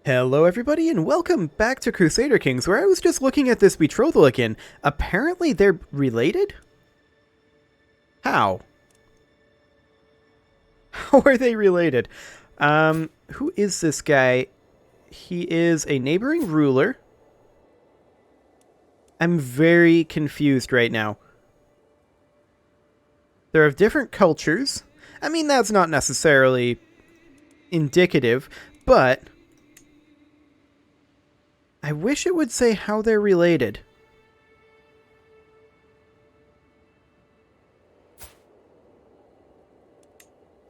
Hello everybody and welcome back to Crusader Kings, where I was just looking at this betrothal again. Apparently they're related? How? How are they related? Who is this guy? He is a neighboring ruler. I'm very confused right now. They're of different cultures. I mean, that's not necessarily indicative, but I wish it would say how they're related.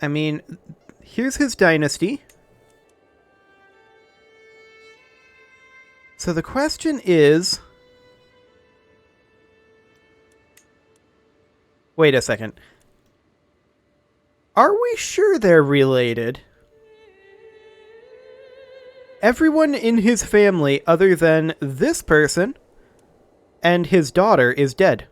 I mean, here's his dynasty. So the question is... Wait a second. Are we sure they're related? Everyone in his family other than this person and his daughter is dead.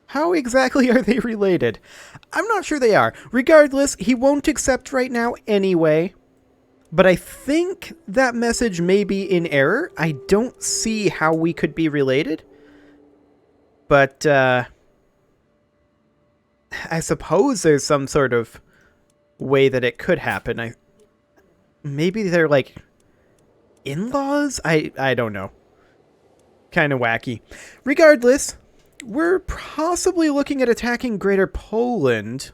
How exactly are they related? I'm not sure they are. Regardless, he won't accept right now anyway. But I think that message may be in error. I don't see how we could be related. But, I suppose there's some sort of way that it could happen. Maybe they're, like, in-laws? I don't know. Kind of wacky. Regardless, we're possibly looking at attacking Greater Poland.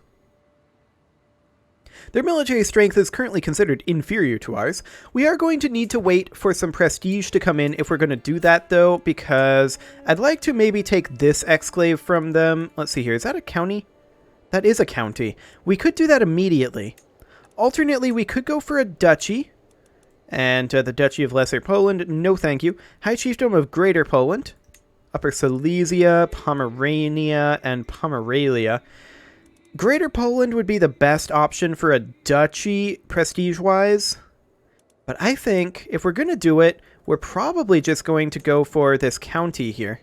Their military strength is currently considered inferior to ours. We are going to need to wait for some prestige to come in if we're going to do that, though, because I'd like to maybe take this exclave from them. Let's see here. Is that a county? That is a county. We could do that immediately. Alternately, we could go for a duchy. And the Duchy of Lesser Poland, no thank you. High Chiefdom of Greater Poland. Upper Silesia, Pomerania, and Pomerania. Greater Poland would be the best option for a duchy, prestige-wise. But I think, if we're going to do it, we're probably just going to go for this county here.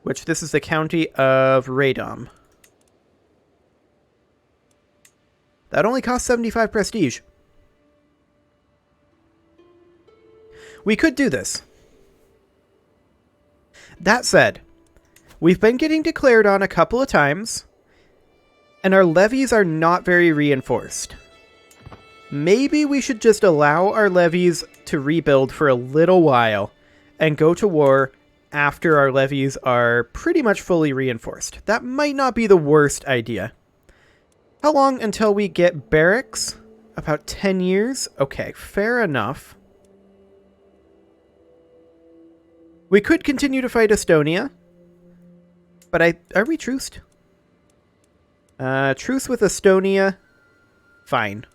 Which, this is the county of Radom. That only costs 75 prestige. We could do this. That said, we've been getting declared on a couple of times, and our levies are not very reinforced. Maybe we should just allow our levies to rebuild for a little while and go to war after our levies are pretty much fully reinforced. That might not be the worst idea. How long until we get barracks? About 10 years? Okay, fair enough. We could continue to fight Estonia, but are we truced? Truce with Estonia. Fine.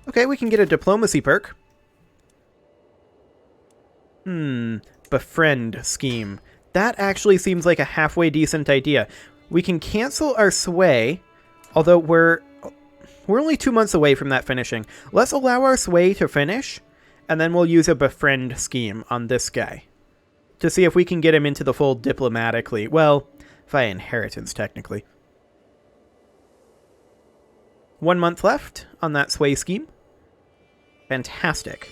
Okay, we can get a diplomacy perk. Befriend Scheme. That actually seems like a halfway decent idea. We can cancel our sway, although we're only 2 months away from that finishing. Let's allow our sway to finish, and then we'll use a Befriend Scheme on this guy to see if we can get him into the fold diplomatically. Well, via inheritance, technically. 1 month left on that sway scheme. Fantastic.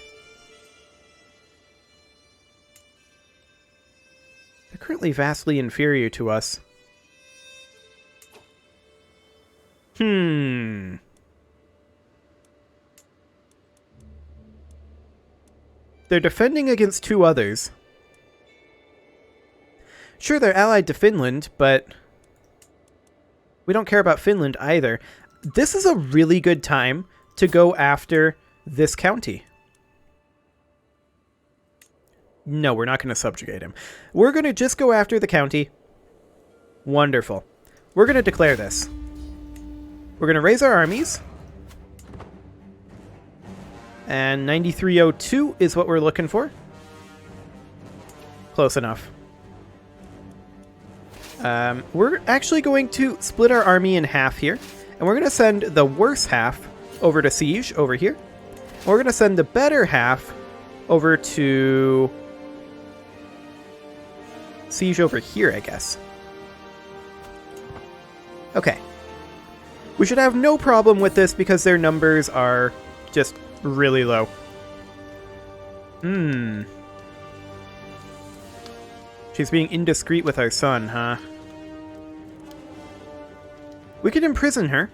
They're currently vastly inferior to us. They're defending against 2 others. Sure, they're allied to Finland, but we don't care about Finland either. This is a really good time to go after this county. No, we're not going to subjugate him. We're going to just go after the county. Wonderful. We're going to declare this. We're going to raise our armies. And 9302 is what we're looking for. Close enough. We're actually going to split our army in half here. And we're going to send the worse half over to siege over here. We're going to send the better half over to siege over here, I guess. Okay. We should have no problem with this because their numbers are just really low. She's being indiscreet with our son, huh? We could imprison her.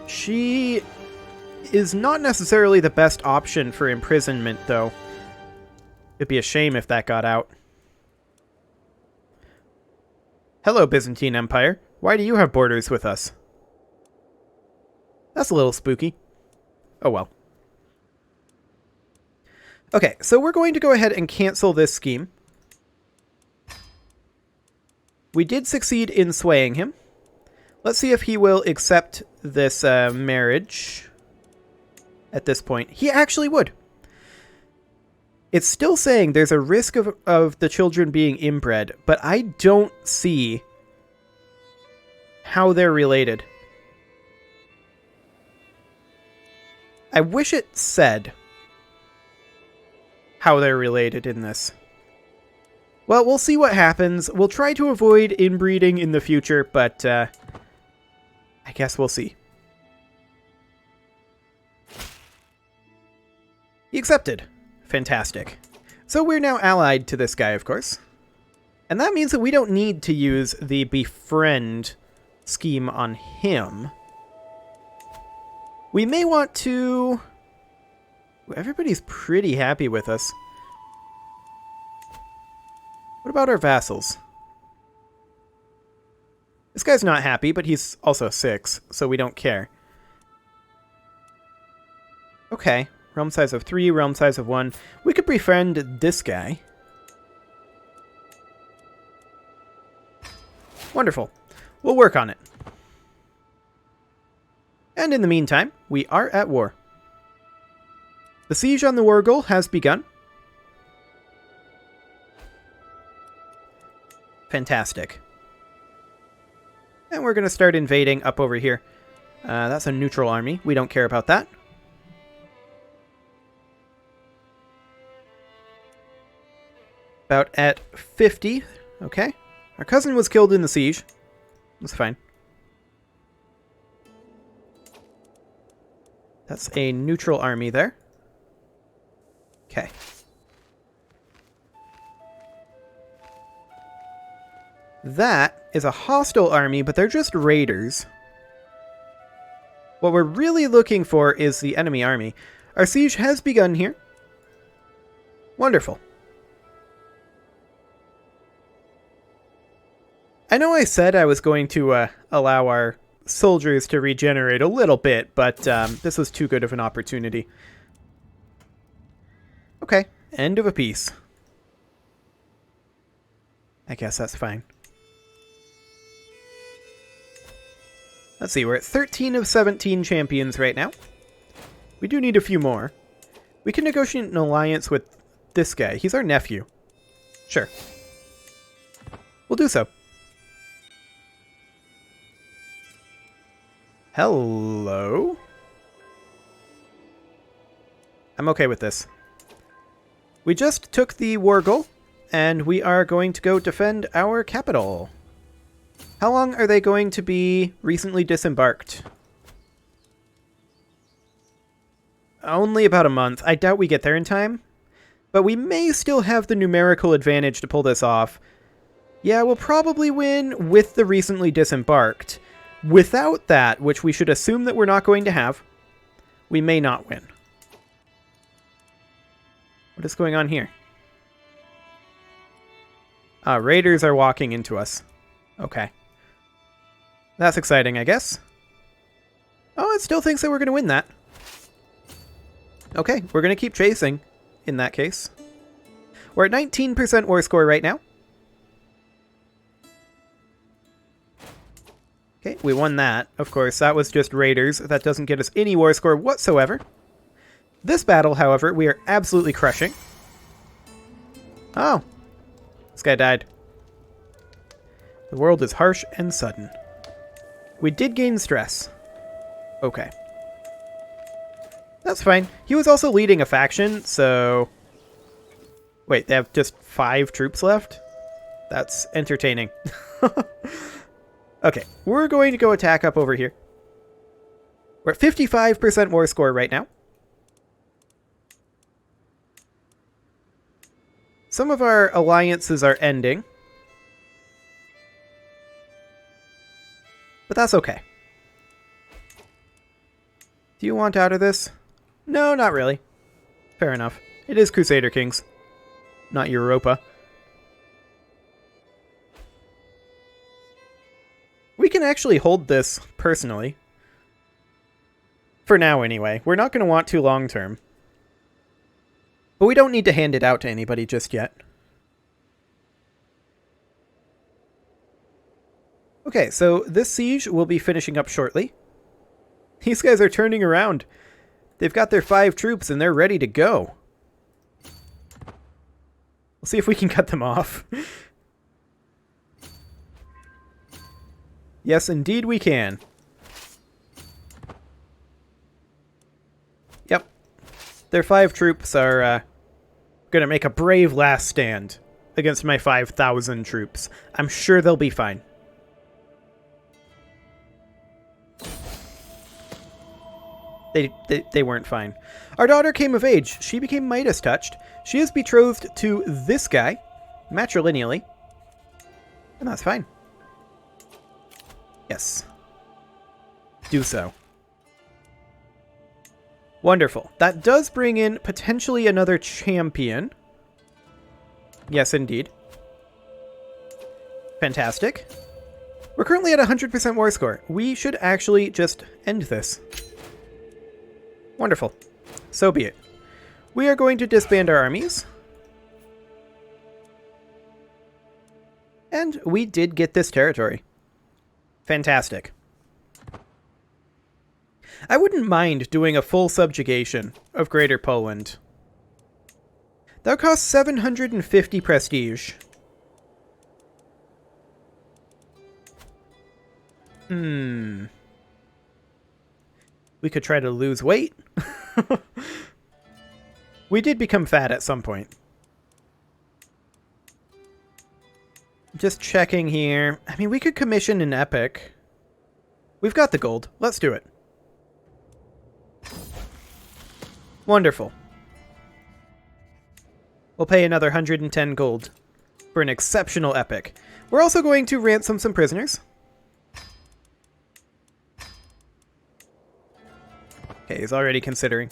She is not necessarily the best option for imprisonment, though. It'd be a shame if that got out. Hello, Byzantine Empire. Why do you have borders with us? That's a little spooky. Oh well. Okay, so we're going to go ahead and cancel this scheme. We did succeed in swaying him. Let's see if he will accept this marriage at this point. He actually would. It's still saying there's a risk of the children being inbred, but I don't see how they're related. I wish it said how they're related in this. Well, we'll see what happens. We'll try to avoid inbreeding in the future, but I guess we'll see. He accepted. Fantastic. So we're now allied to this guy, of course. And that means that we don't need to use the Befriend Scheme on him. We may want to... Everybody's pretty happy with us. What about our vassals? This guy's not happy, but he's also 6, so we don't care. Okay. Realm size of 3, realm size of 1. We could befriend this guy. Wonderful. We'll work on it. And in the meantime, we are at war. The siege on the Wargol has begun. Fantastic. And we're going to start invading up over here. That's a neutral army. We don't care about that. About at 50. Okay. Our cousin was killed in the siege. That's fine. That's a neutral army there. Okay. That is a hostile army, but they're just raiders. What we're really looking for is the enemy army. Our siege has begun here. Wonderful. I know I said I was going to allow our soldiers to regenerate a little bit, but this was too good of an opportunity. Okay, end of a piece. I guess that's fine. Let's see, we're at 13 of 17 champions right now. We do need a few more. We can negotiate an alliance with this guy. He's our nephew. Sure. We'll do so. Hello? I'm okay with this. We just took the Wargol, and we are going to go defend our capital. How long are they going to be recently disembarked? Only about a month. I doubt we get there in time. But we may still have the numerical advantage to pull this off. Yeah, we'll probably win with the recently disembarked. Without that, which we should assume that we're not going to have, we may not win. What is going on here? Raiders are walking into us. Okay. That's exciting, I guess. Oh, it still thinks that we're going to win that. Okay, we're going to keep chasing in that case. We're at 19% war score right now. Okay, we won that. Of course, that was just raiders. That doesn't get us any war score whatsoever. This battle, however, we are absolutely crushing. Oh. This guy died. The world is harsh and sudden. We did gain stress. Okay. That's fine. He was also leading a faction, so... Wait, they have just 5 troops left? That's entertaining. Okay, we're going to go attack up over here. We're at 55% war score right now. Some of our alliances are ending. But that's okay. Do you want out of this? No, not really. Fair enough. It is Crusader Kings, not Europa. We can actually hold this personally. For now, anyway. We're not going to want to long term. But we don't need to hand it out to anybody just yet. Okay, so this siege will be finishing up shortly. These guys are turning around. They've got their 5 troops and they're ready to go. We'll see if we can cut them off. Yes, indeed we can. Yep. Their 5 troops are gonna make a brave last stand against my 5,000 troops. I'm sure they'll be fine. They weren't fine. Our daughter came of age. She became Midas touched. She is betrothed to this guy, matrilineally. And that's fine. Yes. Do so. Wonderful. That does bring in potentially another champion. Yes, indeed. Fantastic. We're currently at 100% war score. We should actually just end this. Wonderful. So be it. We are going to disband our armies. And we did get this territory. Fantastic. I wouldn't mind doing a full subjugation of Greater Poland. That would cost 750 prestige. We could try to lose weight. We did become fat at some point. Just checking here. I mean, we could commission an epic. We've got the gold. Let's do it. Wonderful. We'll pay another 110 gold for an exceptional epic. We're also going to ransom some prisoners. Okay, he's already considering.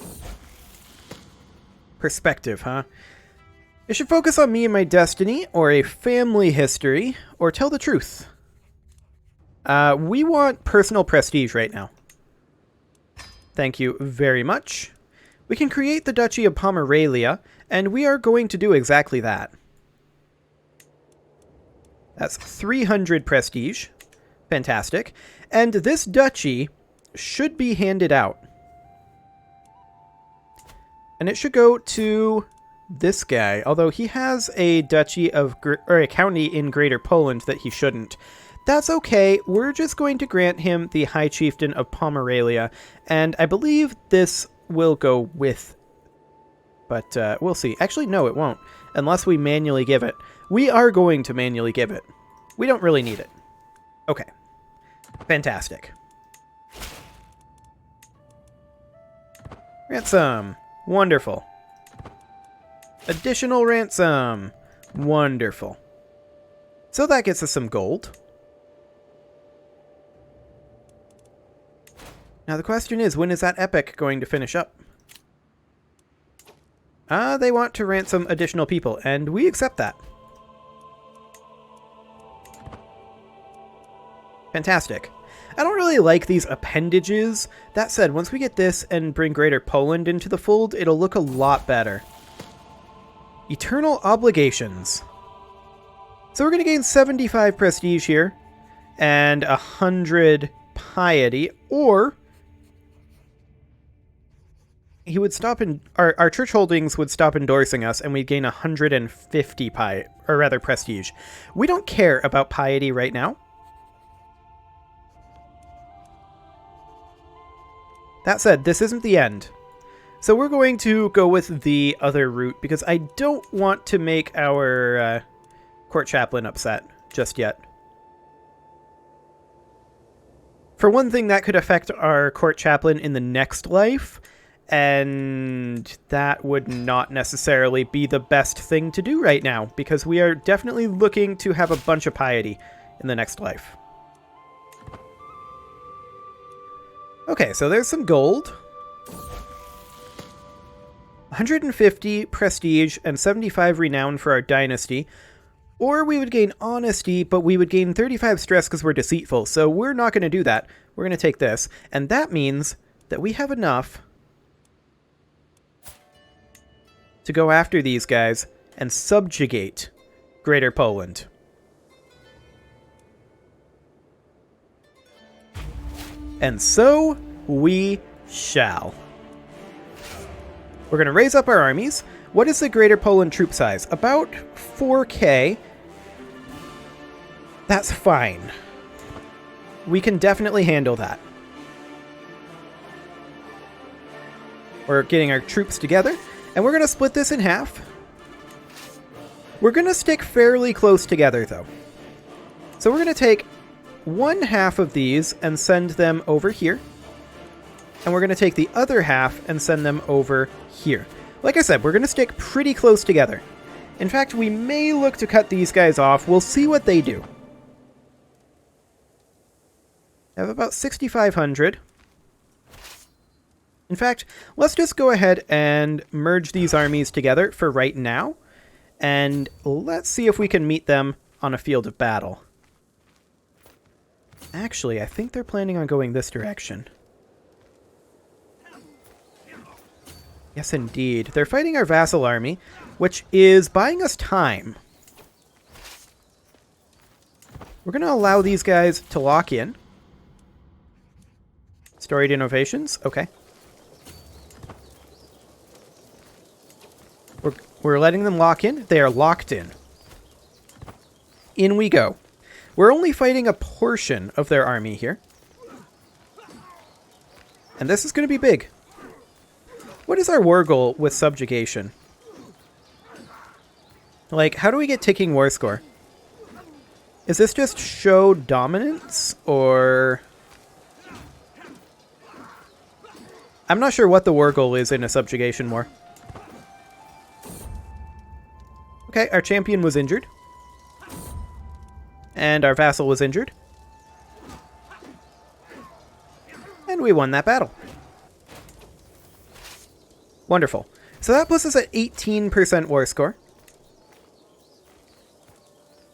Perspective, huh? It should focus on me and my destiny, or a family history, or tell the truth. We want personal prestige right now. Thank you very much. We can create the Duchy of Pomerania, and we are going to do exactly that. That's 300 prestige. Fantastic. And this duchy should be handed out. And it should go to this guy, although he has a duchy of, or a county in Greater Poland that he shouldn't. That's okay. We're just going to grant him the High Chieftain of Pomerania, and I believe this will go with, but we'll see. Actually, no, it won't, unless we manually give it. We are going to manually give it. We don't really need it. Okay. Fantastic. Ransom. Wonderful. Additional ransom. Wonderful. So that gets us some gold. Now the question is, when is that epic going to finish up? They want to ransom additional people, and we accept that. Fantastic. I don't really like these appendages. That said, once we get this and bring Greater Poland into the fold, it'll look a lot better. Eternal obligations. So we're going to gain 75 prestige here, and 100 piety, or he would stop in our church holdings would stop endorsing us, and we'd gain 150 piety, or rather prestige. We don't care about piety right now. That said, this isn't the end. So we're going to go with the other route because I don't want to make our court chaplain upset just yet. For one thing, that could affect our court chaplain in the next life, and that would not necessarily be the best thing to do right now, because we are definitely looking to have a bunch of piety in the next life. Okay, so there's some gold. 150 prestige and 75 renown for our dynasty. Or we would gain honesty, but we would gain 35 stress because we're deceitful. So we're not going to do that. We're going to take this. And that means that we have enough to go after these guys and subjugate Greater Poland. And so we shall. We're going to raise up our armies. What is the Greater Poland troop size? About 4K. That's fine. We can definitely handle that. We're getting our troops together, and we're going to split this in half. We're going to stick fairly close together, though. So we're going to take one half of these and send them over here. And we're going to take the other half and send them over here. Like I said, we're going to stick pretty close together. In fact, we may look to cut these guys off. We'll see what they do. I have about 6,500. In fact, let's just go ahead and merge these armies together for right now. And let's see if we can meet them on a field of battle. Actually, I think they're planning on going this direction. Yes, indeed. They're fighting our vassal army, which is buying us time. We're going to allow these guys to lock in. Storied innovations. Okay. We're letting them lock in. They are locked in. In we go. We're only fighting a portion of their army here. And this is going to be big. What is our war goal with subjugation? Like, how do we get ticking war score? Is this just show dominance, or... I'm not sure what the war goal is in a subjugation war. Okay, our champion was injured. And our vassal was injured. And we won that battle. Wonderful. So that puts us at 18% war score.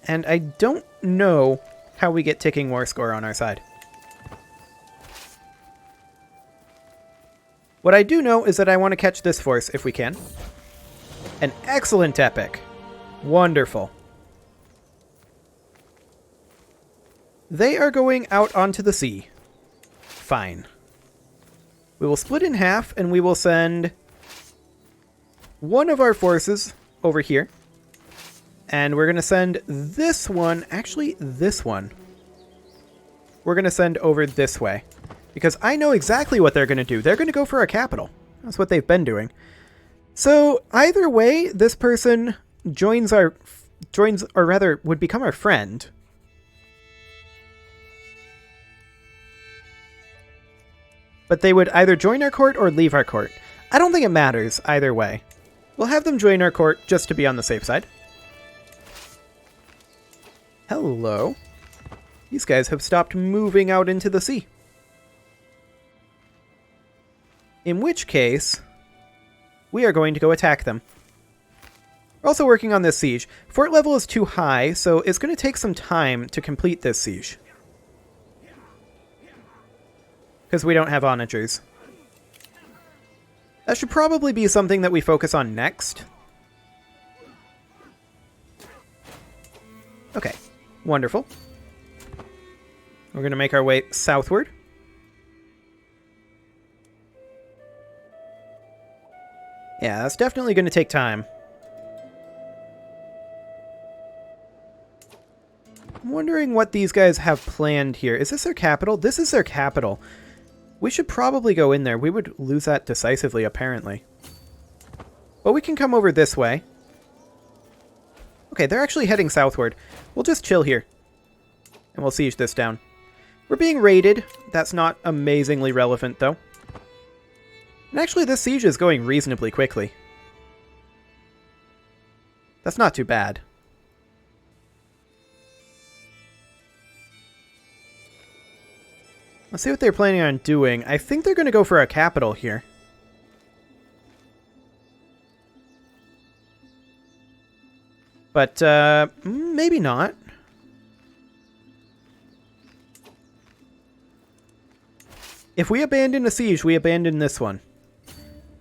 And I don't know how we get ticking war score on our side. What I do know is that I want to catch this force if we can. An excellent epic. Wonderful. They are going out onto the sea. Fine. We will split in half and we will send one of our forces over here. And we're going to send this one, actually this one, we're going to send over this way. Because I know exactly what they're going to do. They're going to go for our capital. That's what they've been doing. So either way, this person joins, or rather would become our friend. But they would either join our court or leave our court. I don't think it matters either way. We'll have them join our court just to be on the safe side. Hello. These guys have stopped moving out into the sea. In which case, we are going to go attack them. We're also working on this siege. Fort level is too high, so it's going to take some time to complete this siege. Because we don't have onagers. That should probably be something that we focus on next. Okay, wonderful. We're going to make our way southward. Yeah, that's definitely going to take time. I'm wondering what these guys have planned here. Is this their capital? This is their capital. We should probably go in there. We would lose that decisively, apparently. But we can come over this way. Okay, they're actually heading southward. We'll just chill here. And we'll siege this down. We're being raided. That's not amazingly relevant, though. And actually, this siege is going reasonably quickly. That's not too bad. Let's see what they're planning on doing. I think they're going to go for a capital here. But, maybe not. If we abandon a siege, we abandon this one.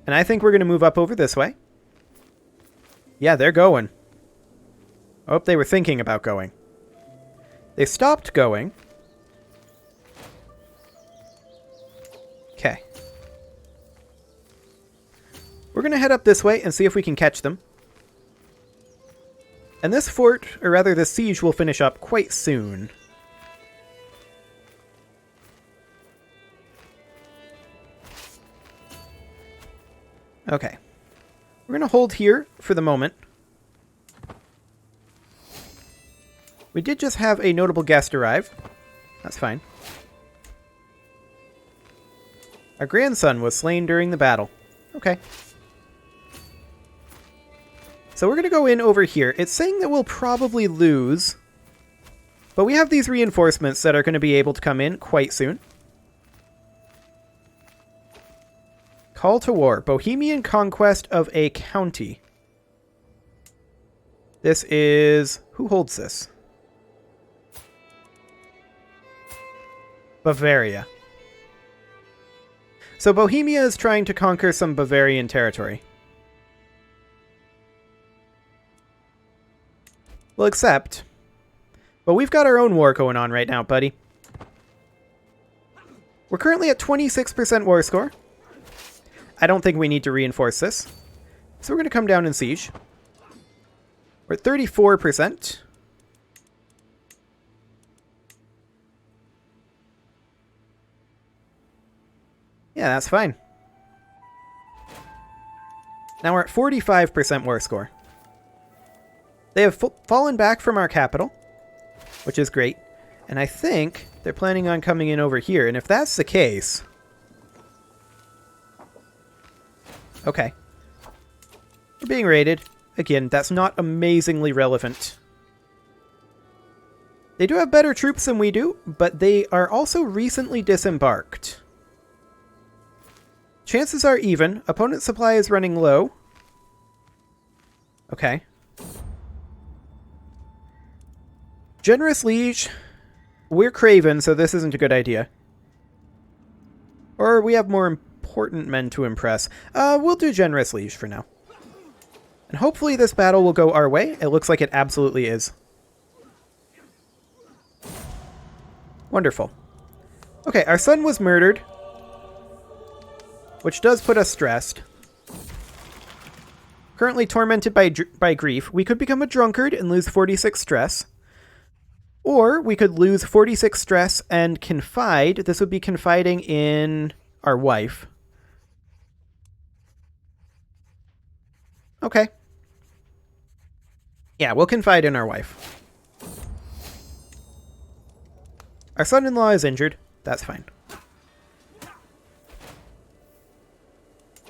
And I think we're going to move up over this way. Yeah, they're going. I hope they were thinking about going. They stopped going. Okay. We're going to head up this way and see if we can catch them. And this fort, or rather this siege, will finish up quite soon. Okay. We're going to hold here for the moment. We did just have a notable guest arrive. That's fine. Our grandson was slain during the battle. Okay. So we're going to go in over here. It's saying that we'll probably lose. But we have these reinforcements that are going to be able to come in quite soon. Call to war. Bohemian conquest of a county. This is... Who holds this? Bavaria. So Bohemia is trying to conquer some Bavarian territory. We'll accept. But we've got our own war going on right now, buddy. We're currently at 26% war score. I don't think we need to reinforce this. So we're going to come down and siege. We're at 34%. Yeah, that's fine. Now we're at 45% war score. They have fallen back from our capital, which is great. And I think they're planning on coming in over here. And if that's the case... Okay. We're being raided. Again, that's not amazingly relevant. They do have better troops than we do, but they are also recently disembarked. Chances are even. Opponent supply is running low. Okay. Generous liege. We're craven, so this isn't a good idea. Or we have more important men to impress. We'll do generous liege for now. And hopefully this battle will go our way. It looks like it absolutely is. Wonderful. Okay, our son was murdered. Which does put us stressed. Currently tormented by grief. We could become a drunkard and lose 46 stress. Or we could lose 46 stress and confide. This would be confiding in our wife. Okay. Yeah, we'll confide in our wife. Our son-in-law is injured. That's fine.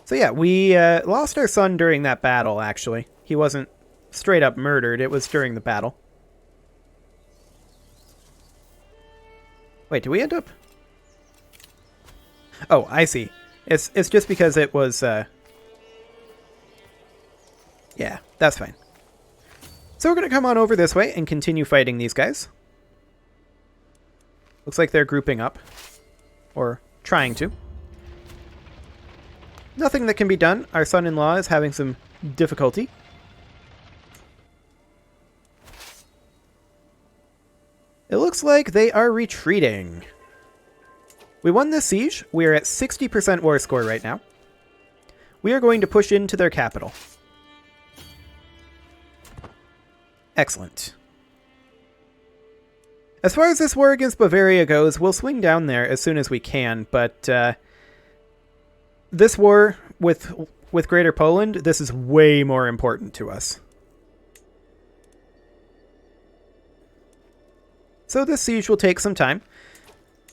So yeah, we lost our son during that battle, actually. He wasn't straight up murdered. It was during the battle. Wait, did we end up... Oh, I see. It's just because it was... Yeah, that's fine. So we're going to come on over this way and continue fighting these guys. Looks like they're grouping up. Or trying to. Nothing that can be done. Our son-in-law is having some difficulty. It looks like they are retreating. We won this siege. We are at 60% war score right now. We are going to push into their capital. Excellent. As far as this war against Bavaria goes, we'll swing down there as soon as we can, but this war with Greater Poland, this is way more important to us. So this siege will take some time.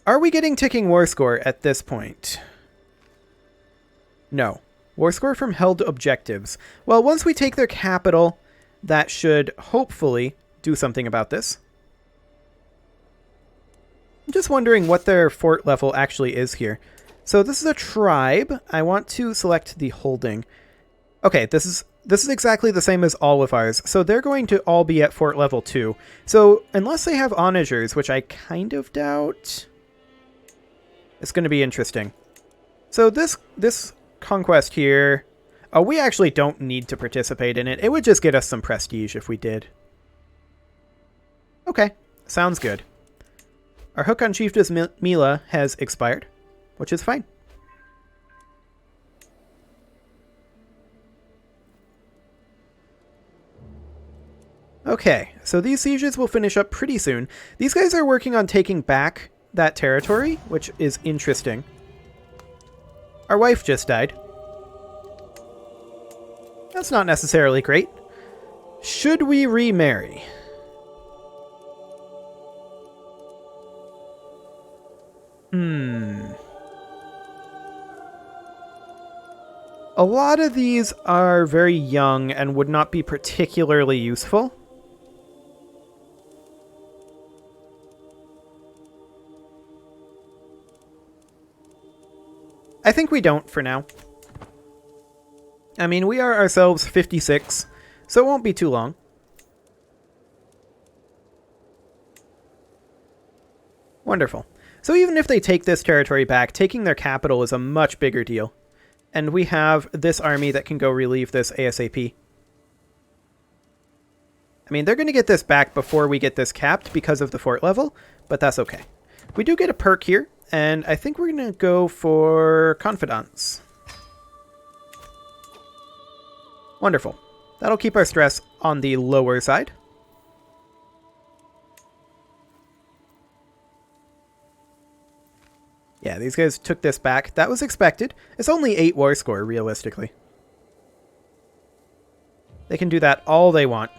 Are we getting ticking war score at this point? No. War score from held objectives. Well, once we take their capital, that should hopefully do something about this. I'm just wondering what their fort level actually is here. So this is a tribe. I want to select the holding. Okay, this is exactly the same as all of ours. So they're going to all be at fort level 2. So unless they have onagers, which I kind of doubt, it's going to be interesting. So this conquest here, oh, we actually don't need to participate in it. It would just get us some prestige if we did. Okay, sounds good. Our hook on Chiefess Mila has expired, which is fine. Okay, so these sieges will finish up pretty soon. These guys are working on taking back that territory, which is interesting. Our wife just died. That's not necessarily great. Should we remarry? A lot of these are very young and would not be particularly useful. I think we don't for now. I mean, we are ourselves 56, so it won't be too long. Wonderful. So even if they take this territory back, taking their capital is a much bigger deal. And we have this army that can go relieve this ASAP. I mean, they're going to get this back before we get this capped because of the fort level, but that's okay. We do get a perk here, and I think we're going to go for Confidence. Wonderful. That'll keep our stress on the lower side. Yeah, these guys took this back. That was expected. It's only 8 war score, realistically. They can do that all they want.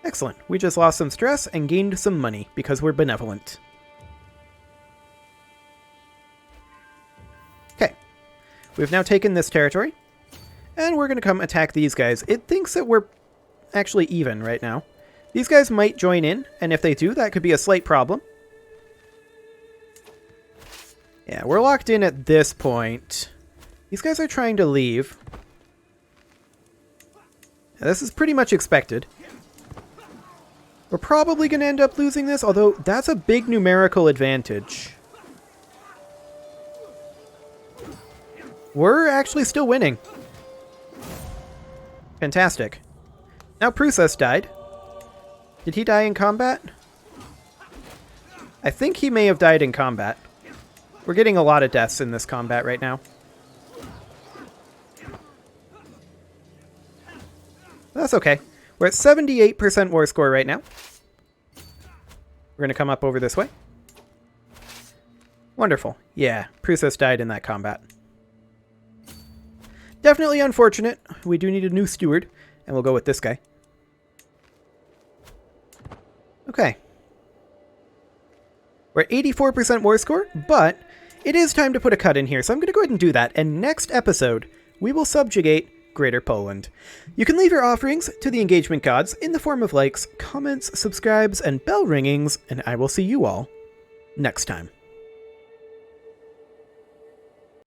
Excellent. We just lost some stress and gained some money because we're benevolent. Okay. We've now taken this territory. And we're going to come attack these guys. It thinks that we're actually even right now. These guys might join in, and if they do, that could be a slight problem. Yeah, we're locked in at this point. These guys are trying to leave. Now, this is pretty much expected. We're probably going to end up losing this, although that's a big numerical advantage. We're actually still winning. Fantastic. Now Prussia died. Did he die in combat? I think he may have died in combat. We're getting a lot of deaths in this combat right now. That's okay. We're at 78% war score right now. We're going to come up over this way. Wonderful. Yeah, Prussia died in that combat. Definitely unfortunate. We do need a new steward, and we'll go with this guy. Okay. We're at 84% war score, but it is time to put a cut in here, so I'm going to go ahead and do that. And next episode, we will subjugate Greater Poland. You can leave your offerings to the engagement gods in the form of likes, comments, subscribes, and bell ringings, and I will see you all next time.